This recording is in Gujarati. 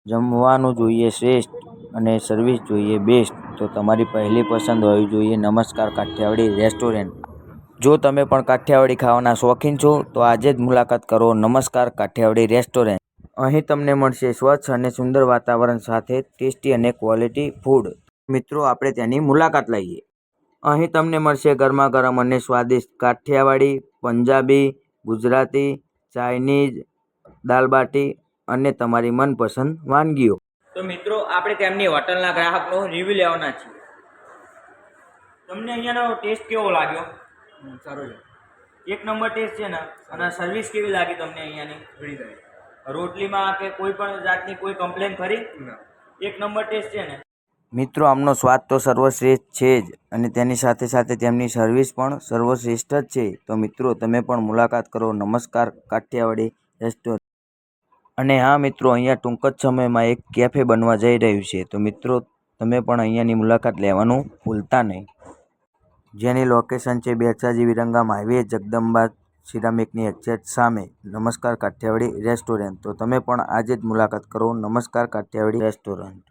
જમવાનું જોઈએ શ્રેષ્ઠ અને સર્વિસ જોઈએ બેસ્ટ, તો તમારી પહેલી પસંદ હોવી જોઈએ નમસ્કાર કાઠિયાવાડી રેસ્ટોરન્ટ। જો તમે પણ કાઠિયાવાડી ખાવાના શોખીન છો તો આજે જ મુલાકાત કરો નમસ્કાર કાઠિયાવાડી રેસ્ટોરન્ટ। અહીં તમને મળશે સ્વચ્છ અને સુંદર વાતાવરણ સાથે ટેસ્ટી અને ક્વોલિટી ફૂડ। મિત્રો, આપણે તેની મુલાકાત લઈએ। અહીં તમને મળશે ગરમા ગરમ અને સ્વાદિષ્ટ કાઠિયાવાડી, પંજાબી, ગુજરાતી, ચાઇનીઝ, દાલ બાટી અને તમારી મનપસંદ વાનગીઓ। તો મિત્રો, આપણે તેમની હોટલના ગ્રાહકનો રિવ્યુ લેવાના છીએ। તમને અહીંયાનો ટેસ્ટ કેવો લાગ્યો? સારું છે, એક નંબર ટેસ્ટ છે ને? અને સર્વિસ કેવી લાગી તમને અહીંયાની? ફ્રી થાય રોટલીમાં કે કોઈ પણ જાતની કોઈ કમ્પ્લેન ખરી? ના એક નંબર ટેસ્ટ છે ને? મિત્રો, આમનો સ્વાદ તો સર્વશ્રેષ્ઠ છે જ અને તેની સાથે સાથે તેમની સર્વિસ પણ સર્વશ્રેષ્ઠ જ છે। તો મિત્રો, તમે પણ મુલાકાત કરો નમસ્કાર કાઠિયાવાડી રેસ્ટોરન્ટ। અને હા મિત્રો, અહીંયા ટૂંક જ સમયમાં એક કેફે બનવા જઈ રહ્યું છે, તો મિત્રો તમે પણ અહીંયાની મુલાકાત લેવાનું ભૂલતા નહીં। જેની લોકેશન છે બેચરાજી વિરંગામ હાઈવે, જગદંબા સિરામિકની એક્ઝેક્ટ સામે નમસ્કાર કાઠિયાવાડી રેસ્ટોરન્ટ। તો તમે પણ આજે જ મુલાકાત કરો નમસ્કાર કાઠિયાવાડી રેસ્ટોરન્ટ।